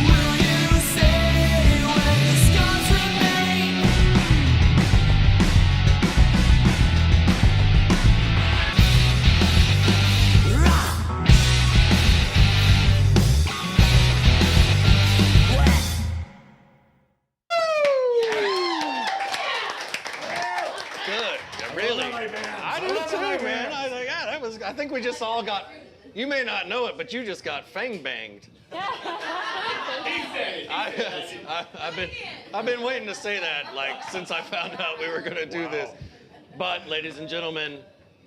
will you say when the scars remain? Good. Really? I do too, man. I was like, yeah, that was. I think we just all got. You may not know it, but you just got fang banged. I've been waiting to say that, like, since I found out we were gonna do this. But, ladies and gentlemen,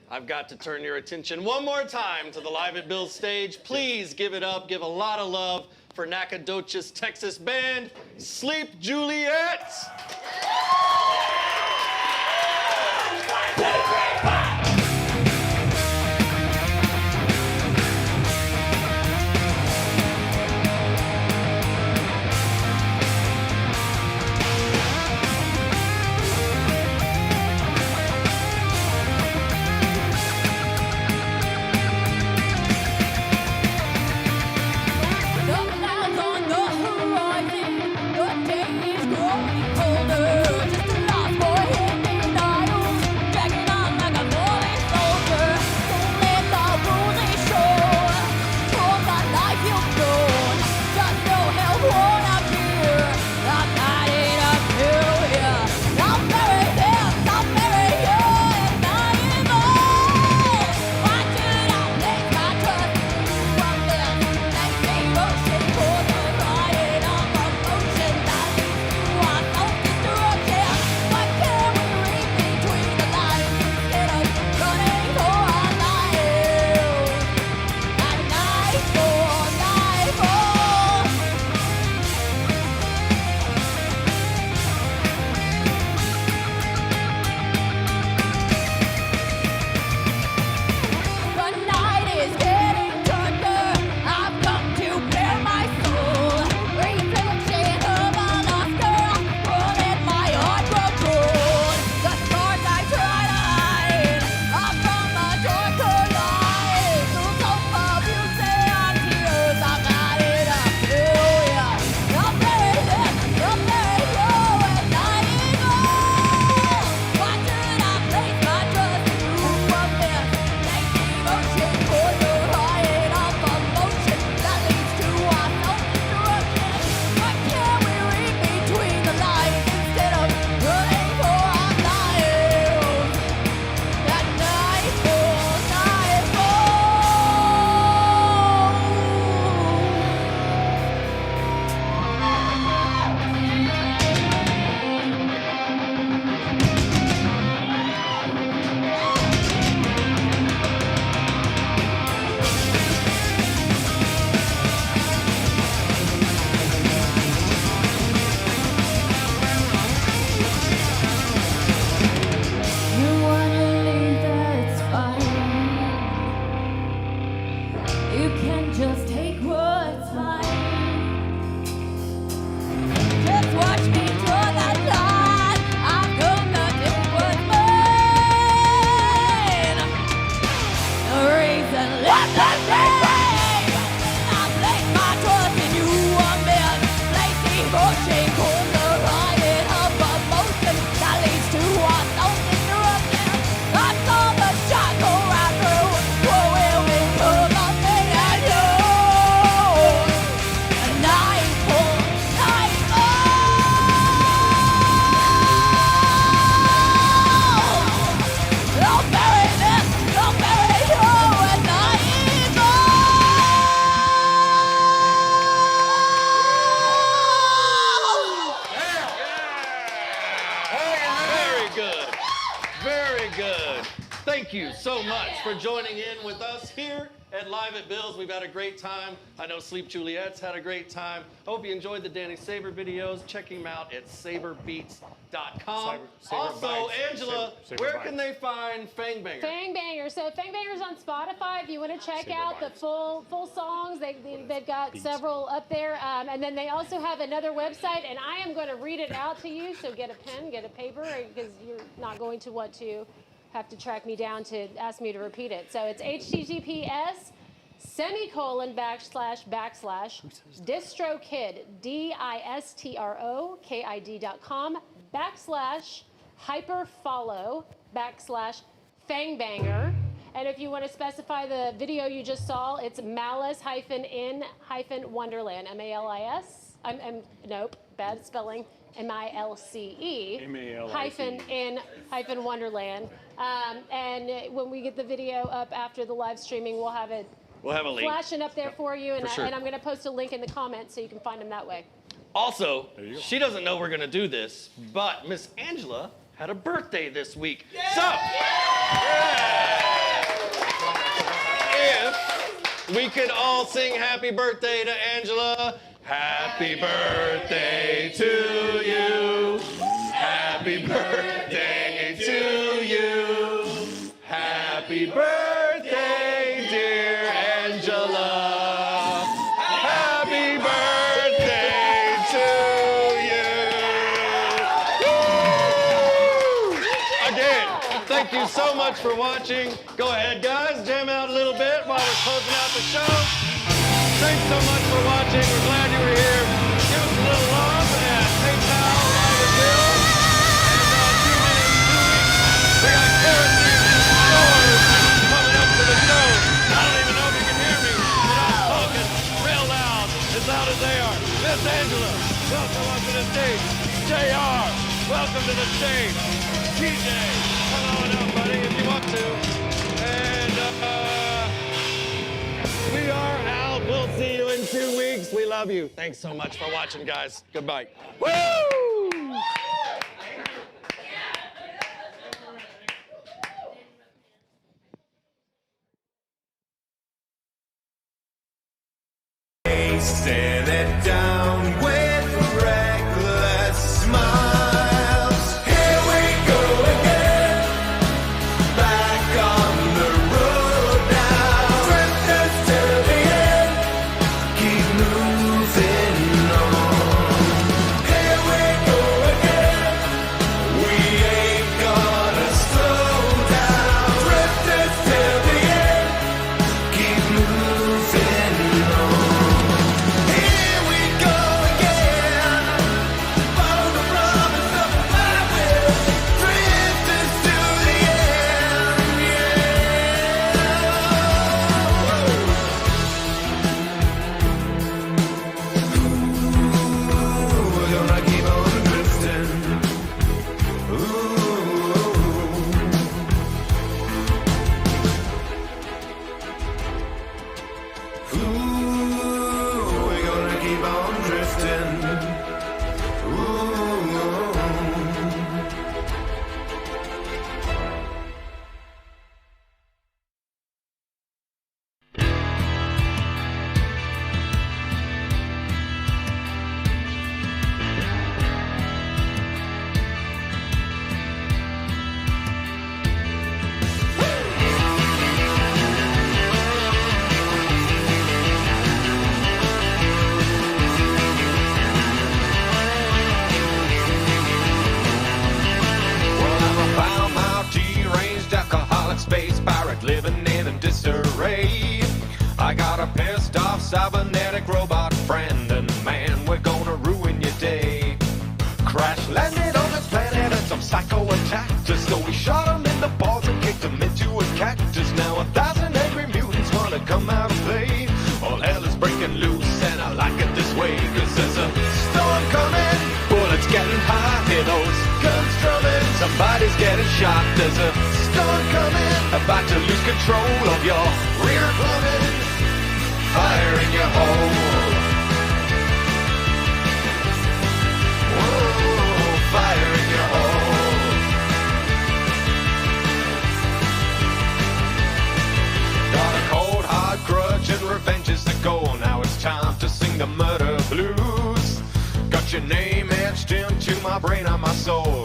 I've got to turn your attention one more time to the Live at Bill's stage. Please give it up, give a lot of love for Nacogdoches, Texas band, Sleep Juliet. The clouds on the horizon, the day is growing colder. you so much for joining in with us here at Live at Bill's. We've had a great time. I know Sleep Juliet's had a great time. I hope you enjoyed the Danny Saber videos. Check him out at saberbeats.com. Also, Angela, where can they find Fangbanger? Fangbanger. So Fangbanger's on Spotify. If you want to check out the full songs, they've got several up there. And then they also have another website, and I am going to read it out to you. So get a pen, get a paper, because you're not going to want to have to track me down to ask me to repeat it. So it's https distrokid distrokid.com /hyperfollow /Fangbanger. And if you want to specify the video you just saw, it's Malice-in-Wonderland, M-A-L-I-S. Nope, bad spelling. M-I-L-C-E -in-Wonderland. And when we get the video up after the live streaming, we'll have it a link flashing up there for you. And, for sure. And I'm going to post a link in the comments so you can find them that way. Also, she doesn't know we're going to do this, but Miss Angela had a birthday this week. So, if we could all sing happy birthday to Angela. Happy birthday to you. Happy birthday to you. Happy birthday, dear Angela. Happy birthday to you. Woo! Again, thank you so much for watching. Go ahead, guys, jam out a little bit while we're closing out the show. Thanks so much for watching. We're glad you were here. Give us a little love at PayPal, Live at Bill. And tune in 2 weeks. We got kerosene stores coming up to the show. I don't even know if you can hear me, but I'm talking real loud as they are. Miss Angela, welcome up to the stage. JR, welcome to the stage. TJ, come on up, buddy, if you want to. And we are out. We'll see you in 2 weeks. We love you. Thanks so much for watching, guys. Goodbye. Woo! Wasting it down with reckless smiles. Here we go again, back on the road now. Drifters to the end, keep moving on. Here we go again, we ain't gonna slow down. Drifters to the end, keep moving on. Here we go again, follow the promise of my will. Drifters to the end, we're gonna keep on drifting. We're gonna keep on drifting. Well, I'm a foul-mouthed, deranged, alcoholic space pirate living in disarray. I got a pissed-off cybernetic robot friend, and man, we're gonna ruin your day. Crash landed on this planet and some psycho attacked us, so we shot him in the balls and kicked him into a cactus. Now 1,000 angry mutants wanna come out and play. All hell is breaking loose, and I like it this way, 'cause there's a storm coming, bullets getting hot, hear those guns drumming, somebody's getting shot. There's a storm coming, about to lose control of your rear plumbing, fire in your hole. Whoa, fire in your hole. the murder blues. Got your name etched into my brain and my soul.